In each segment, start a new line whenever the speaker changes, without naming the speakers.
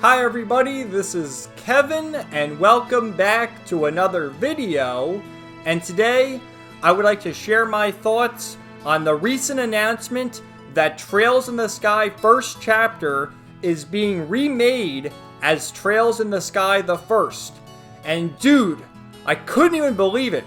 Hi everybody, this is Kevin and welcome back to another video. And today I would like to share my thoughts on the recent announcement that Trails in the Sky First Chapter is being remade as Trails in the Sky the First. And dude, I couldn't even believe it.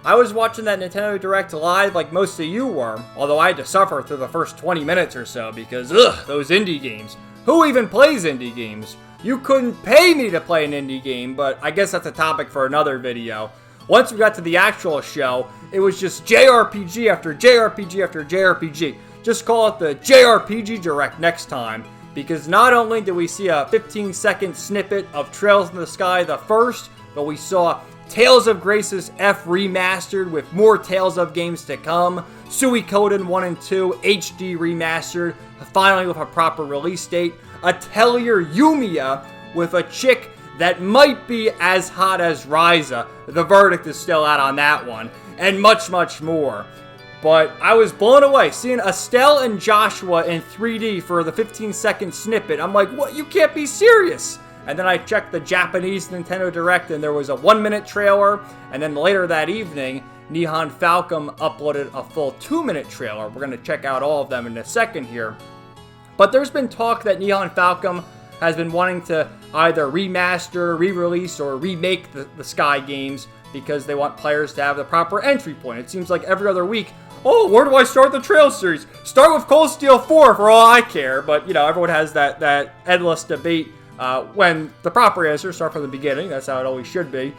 I was watching that Nintendo Direct live like most of you were, although I had to suffer through the first 20 minutes or so because, those indie games. Who even plays indie games? You couldn't pay me to play an indie game, but I guess that's a topic for another video. Once we got to the actual show, it was just JRPG after JRPG after JRPG. Just call it the JRPG Direct next time, because not only did we see a 15-second snippet of Trails in the Sky the First, but we saw Tales of Graces F remastered with more Tales of games to come, Suikoden 1 and 2 HD remastered, finally with a proper release date, Atelier Yumiya with a chick that might be as hot as Ryza. The verdict is still out on that one, and much, much more. But I was blown away seeing Estelle and Joshua in 3D for the 15-second snippet. I'm like, what? You can't be serious! And then I checked the Japanese Nintendo Direct and there was a 1-minute trailer. And then later that evening, Nihon Falcom uploaded a full 2-minute trailer. We're going to check out all of them in a second here. But there's been talk that Nihon Falcom has been wanting to either remaster, re-release, or remake the Sky games because they want players to have the proper entry point. It seems like every other week, oh, where do I start the Trails series? Start with Cold Steel 4 for all I care. But, you know, everyone has that endless debate. When the proper answer, start from the beginning. That's how it always should be.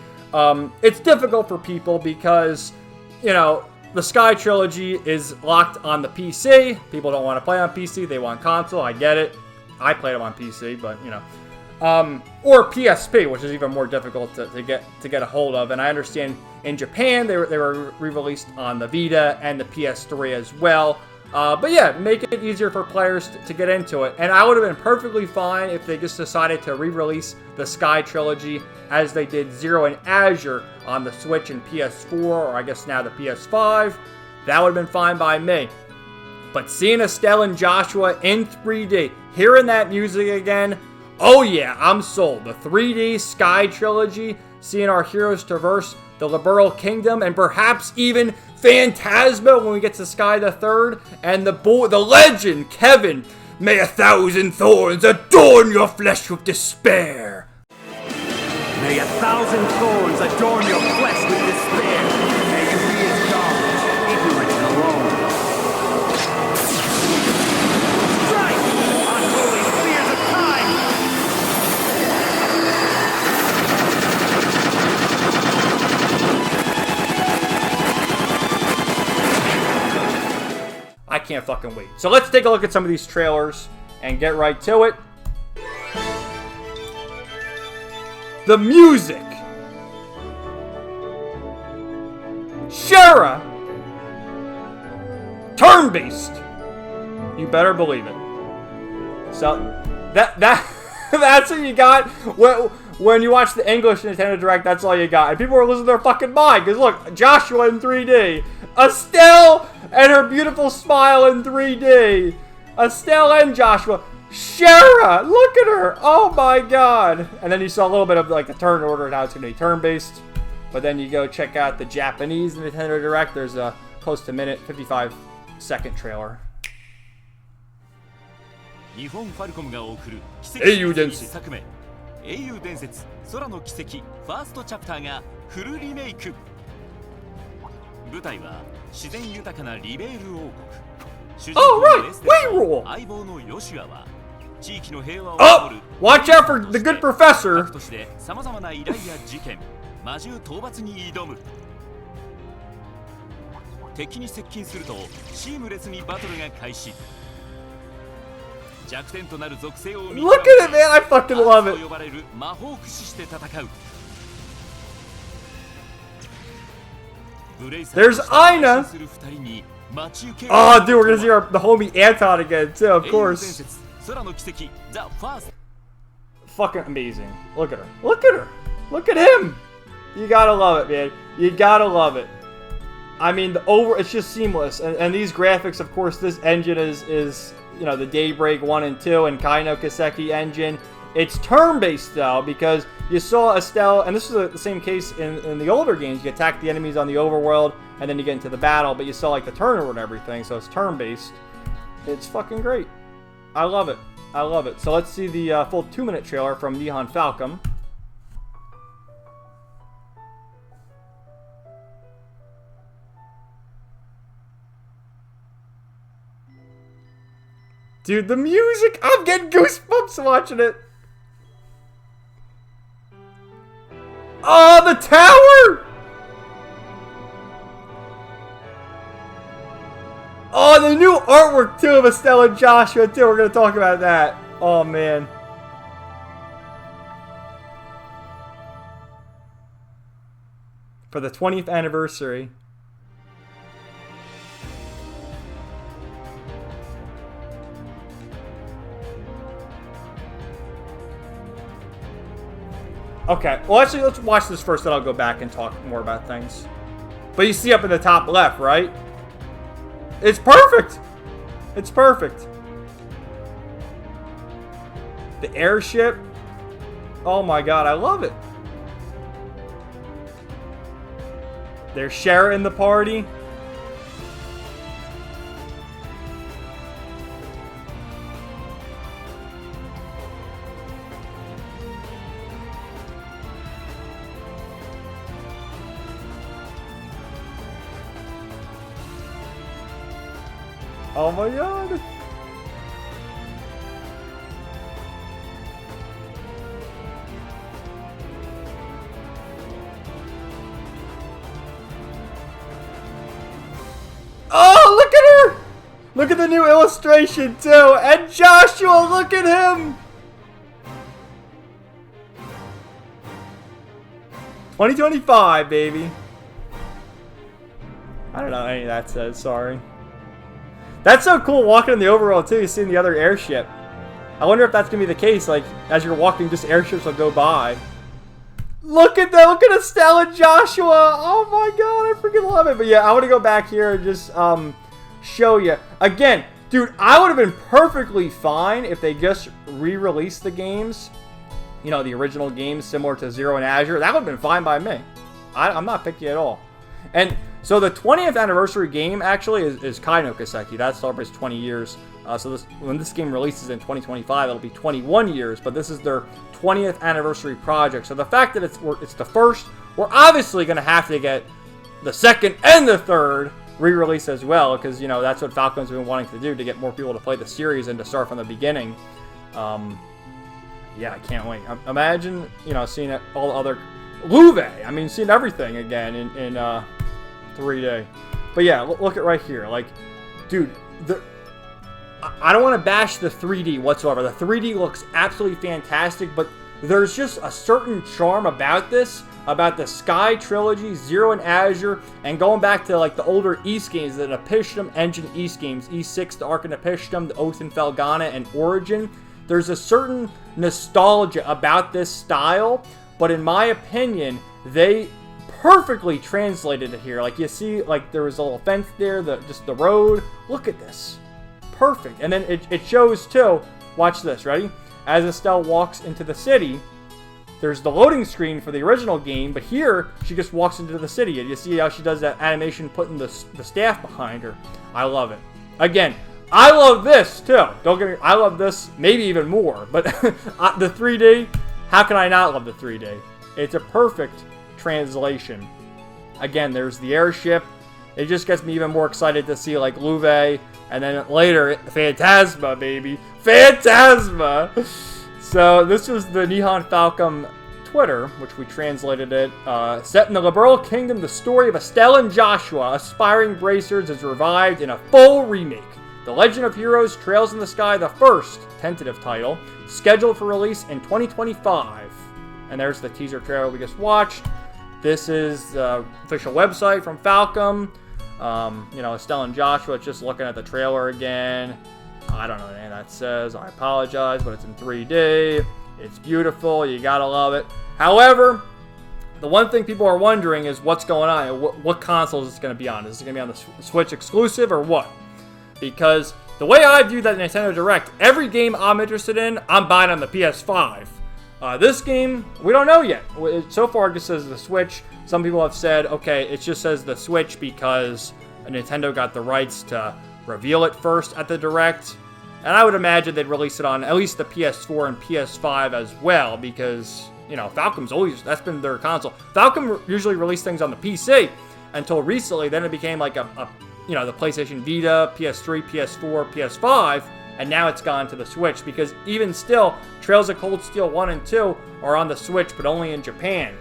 It's difficult for people because, you know, the Sky Trilogy is locked on the PC. People don't want to play on PC. They want console. I get it. I played them on PC, but, you know. Or PSP, which is even more difficult to get a hold of. And I understand in Japan, they were re-released on the Vita and the PS3 as well. But yeah, make it easier for players to get into it. And I would have been perfectly fine if they just decided to re-release the Sky Trilogy as they did Zero and Azure on the Switch and PS4, or I guess now the PS5. That would have been fine by me. But seeing Estelle and Joshua in 3D, hearing that music again, oh yeah, I'm sold. The 3D Sky Trilogy, seeing our heroes traverse the Liberal Kingdom, and perhaps even Phantasma when we get to Sky the Third, and the legend, Kevin. May 1,000 thorns adorn your flesh with despair.
May 1,000 thorns adorn your flesh with despair. May you be as dogs, ignorant and alone. Strike! Unholy spears of time!
I can't fucking wait. So let's take a look at some of these trailers and get right to it. The music. Shara. Turn-based. You better believe it. So that's what you got. When you watch the English Nintendo Direct, that's all you got. And people are losing their fucking mind. Because look, Joshua in 3D. Estelle and her beautiful smile in 3D. Estelle and Joshua. Shara! Look at her! Oh my god! And then you saw a little bit of like the turn order and how it's going to be turn-based. But then you go check out the Japanese Nintendo Direct. There's a close to minute, 55-second trailer.
日本ファルコムが送る奇
英雄
跡
伝説
1作目英雄伝説空の奇跡ファーストチャプターがフルリメイク舞台は自然豊かなリベール王国主人公のエステと相棒のヨシュアは地域の平和を守る
Watch out for the good professor
各都市で様々な依頼や事件魔獣討伐に挑む敵に接近するとシームレスにバトルが開始 Look at
it, man! I fucking love it. There's Aina. Oh, dude, we're gonna see the homie Anton again too, of course. Fucking amazing. Look at her. Look at her. Look at him. You gotta love it, man. You gotta love it. I mean, it's just seamless. And these graphics, of course, this engine is you know, the Daybreak 1 and 2 and Kaino Kiseki engine. It's turn-based though, because you saw Estelle, and this is the same case in the older games. You attack the enemies on the overworld, and then you get into the battle, but you still like the turn order and everything, so it's turn-based. It's fucking great. I love it. I love it. So let's see the full 2-minute trailer from Nihon Falcom. Dude, the music! I'm getting goosebumps watching it! Oh, the tower! Oh, the new artwork, too, of Estelle and Joshua, too. We're going to talk about that. Oh, man. For the 20th anniversary. Okay, well, actually, let's watch this first, then I'll go back and talk more about things. But you see up in the top left, right? It's perfect! It's perfect. The airship. Oh my god, I love it. There's Shara in the party. Oh my god! Oh, look at her! Look at the new illustration too! And Joshua, look at him! 2025, baby. I don't know what any of that says, sorry. That's so cool walking in the overworld too, seeing the other airship. I wonder if that's gonna be the case, like, as you're walking, just airships will go by. Look at that, look at Estelle and Joshua! Oh my god, I freaking love it. But yeah, I want to go back here and just show you. Again, dude, I would have been perfectly fine if they just re-released the games. You know, the original games similar to Zero and Azure. That would have been fine by me. I'm not picky at all. And so the 20th anniversary game actually is Kai no Kiseki. That celebrates 20 years. So when this game releases in 2025, it'll be 21 years. But this is their 20th anniversary project. So the fact that it's the first, we're obviously going to have to get the second and the third re-release as well. Because, you know, that's what Falcom's been wanting to do, to get more people to play the series and to start from the beginning. Yeah, I can't wait. Imagine, you know, seeing all the other... Louve! I mean, seeing everything again in 3D. But yeah, look at right here. Like, dude, I don't want to bash the 3D whatsoever. The 3D looks absolutely fantastic, but there's just a certain charm about this, about the Sky Trilogy, Zero and Azure, and going back to like the older East games, the Nepishtim Engine East games, E6, the Ark of Nepishtim, the Oath in Felghana, and Origin. There's a certain nostalgia about this style, but in my opinion, they perfectly translated it here. Like, you see, like, there was a little fence there, just the road. Look at this. Perfect. And then it shows, too, watch this, ready? As Estelle walks into the city, there's the loading screen for the original game, but here, she just walks into the city, and you see how she does that animation putting the staff behind her. I love it. Again, I love this, too. Don't get me, I love this maybe even more, but the 3D, how can I not love the 3D? It's a perfect translation. Again, there's the airship. It just gets me even more excited to see, like, Louve, and then later, Phantasma, baby. Phantasma! So, this was the Nihon Falcom Twitter, which we translated it. Set in the Liberal Kingdom, the story of Estelle and Joshua, aspiring bracers, is revived in a full remake. The Legend of Heroes Trails in the Sky, the first tentative title, scheduled for release in 2025. And there's the teaser trailer we just watched. This is the official website from Falcom. You know, Estelle and Joshua, just looking at the trailer again. I don't know what any of that says. I apologize, but it's in 3D. It's beautiful. You gotta love it. However, the one thing people are wondering is what's going on. What console is this going to be on? Is it going to be on the Switch exclusive or what? because the way I view that Nintendo Direct, every game I'm interested in, I'm buying on the PS5. This game, we don't know yet. So far, it just says the Switch. Some people have said, okay, it just says the Switch because Nintendo got the rights to reveal it first at the Direct. And I would imagine they'd release it on at least the PS4 and PS5 as well, because, you know, Falcom's always, that's been their console. Falcom usually released things on the PC until recently. Then it became like you know, the PlayStation Vita, PS3, PS4, PS5, and now it's gone to the Switch, because even still, Trails of Cold Steel 1 and 2 are on the Switch, but only in Japan.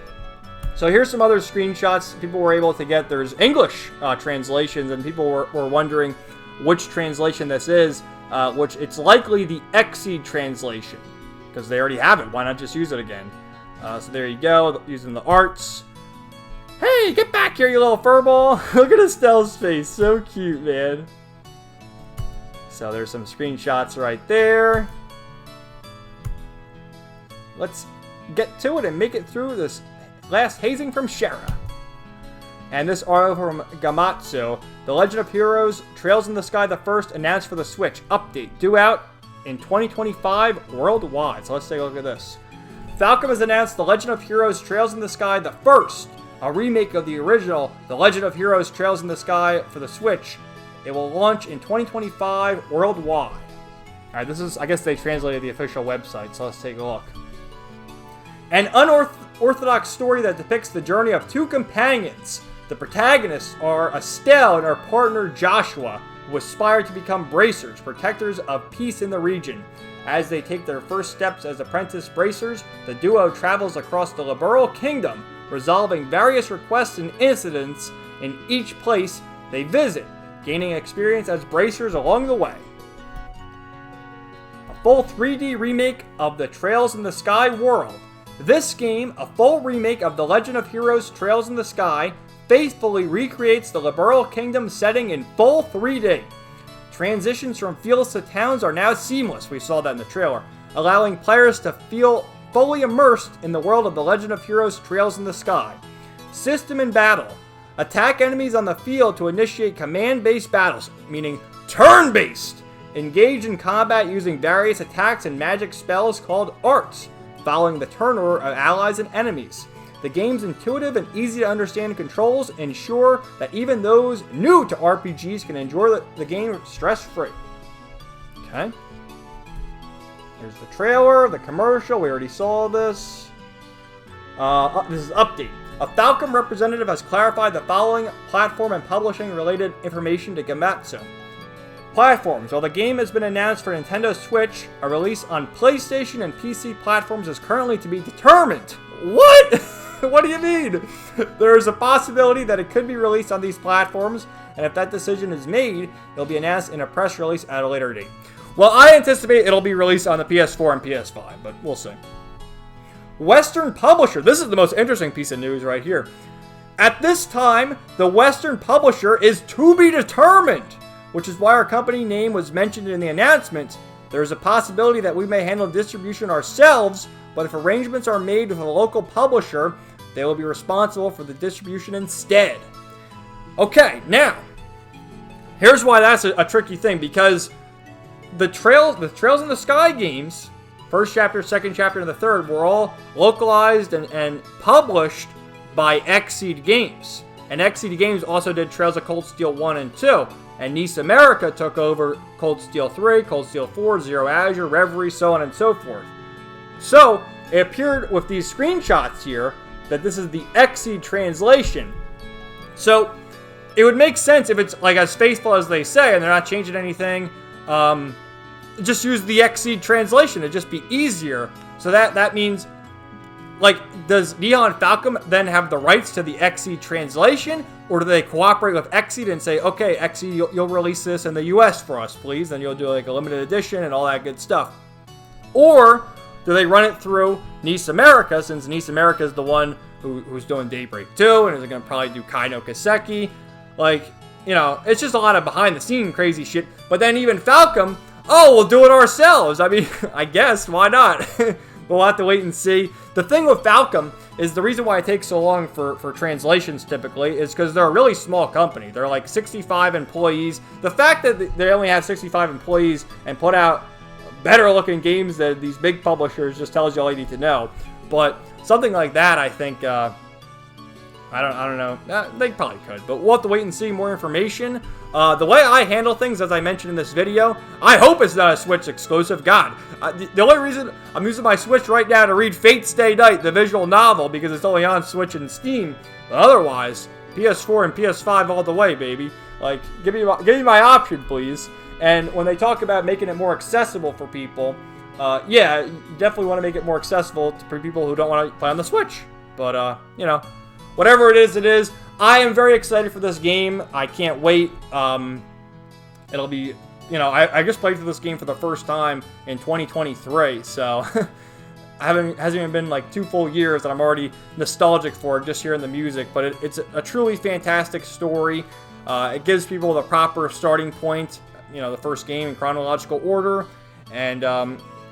So here's some other screenshots people were able to get. There's English translations, and people were wondering which translation this is, which it's likely the Exceed translation, because they already have it. Why not just use it again? So there you go, using the arts. Hey, get back here, you little furball. Look at Estelle's face. So cute, man. So there's some screenshots right there. Let's get to it and make it through this last hazing from Shara. And this article from Gamatsu. The Legend of Heroes Trails in the Sky the First announced for the Switch. Update due out in 2025 worldwide. So let's take a look at this. Falcom has announced The Legend of Heroes Trails in the Sky the First, a remake of the original The Legend of Heroes Trails in the Sky for the Switch. It will launch in 2025 worldwide. Alright, this is, I guess they translated the official website, so let's take a look. An unorthodox story that depicts the journey of two companions. The protagonists are Estelle and her partner Joshua, who aspire to become bracers, protectors of peace in the region. As they take their first steps as apprentice bracers, the duo travels across the Liberal Kingdom, resolving various requests and incidents in each place they visit, gaining experience as bracers along the way. A full 3D remake of the Trails in the Sky world. This game, a full remake of The Legend of Heroes Trails in the Sky, faithfully recreates the Liberal Kingdom setting in full 3D. Transitions from fields to towns are now seamless, we saw that in the trailer, allowing players to feel fully immersed in the world of The Legend of Heroes Trails in the Sky. System and battle. Attack enemies on the field to initiate command-based battles, meaning turn-based. Engage in combat using various attacks and magic spells called arts, following the turn order of allies and enemies. The game's intuitive and easy to understand controls ensure that even those new to RPGs can enjoy the game stress-free. Okay. Here's the trailer, the commercial, we already saw this. This is update. A Falcom representative has clarified the following platform and publishing related information to Gamatsu. Platforms. While the game has been announced for Nintendo Switch, a release on PlayStation and PC platforms is currently to be determined. What? What do you mean? There is a possibility that it could be released on these platforms, and if that decision is made, it'll be announced in a press release at a later date. Well, I anticipate it'll be released on the PS4 and PS5, but we'll see. Western publisher. This is the most interesting piece of news right here. At this time, the Western publisher is to be determined, which is why our company name was mentioned in the announcement. There is a possibility that we may handle distribution ourselves, but if arrangements are made with a local publisher, they will be responsible for the distribution instead. Okay, now, here's why that's a tricky thing, because the Trails in the Sky games, first chapter, second chapter, and the third, were all localized and published by Exceed Games. And Exceed Games also did Trails of Cold Steel 1 and 2. And NIS America took over Cold Steel 3, Cold Steel 4, Zero Azure, Reverie, so on and so forth. So, it appeared with these screenshots here that this is the Exceed translation. So, it would make sense if it's like as faithful as they say and they're not changing anything. Just use the Exceed translation. It'd just be easier. So that means, like, does Neon Falcom then have the rights to the Exceed translation? Or do they cooperate with Exceed and say, okay, Exceed, you'll release this in the US for us, please. Then you'll do like a limited edition and all that good stuff. Or do they run it through NIS America, since NIS America is the one who's doing Daybreak 2 and is going to probably do Kaino Kiseki. Like, you know, it's just a lot of behind-the-scene crazy shit. But then even Falcom, oh, we'll do it ourselves. I mean, I guess, why not? We'll have to wait and see. The thing with Falcom is the reason why it takes so long for translations typically is because they're a really small company. They're like 65 employees. The fact that they only have 65 employees and put out better looking games than these big publishers just tells you all you need to know. But something like that, I think, I don't know. They probably could, but we'll have to wait and see more information. The way I handle things, as I mentioned in this video, I hope it's not a Switch exclusive. God, the only reason I'm using my Switch right now to read Fate Stay Night, the visual novel, because it's only on Switch and Steam. But otherwise, PS4 and PS5 all the way, baby. Like, give me my option, please. And when they talk about making it more accessible for people, yeah, you definitely want to make it more accessible for people who don't want to play on the Switch. But, you know, whatever it is. I am very excited for this game. I can't wait. It'll be, you know, I just played through this game for the first time in 2023, so hasn't even been like 2 full years that I'm already nostalgic for just hearing the music. But it's a truly fantastic story. It gives people the proper starting point, you know, the first game in chronological order. And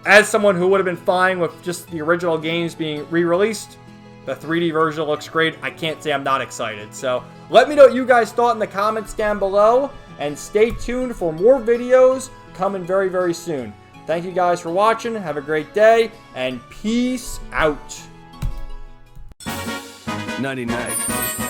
as someone who would have been fine with just the original games being re-released, the 3D version looks great. I can't say I'm not excited. So let me know what you guys thought in the comments down below. And stay tuned for more videos coming very, very soon. Thank you guys for watching. Have a great day. And peace out.
99.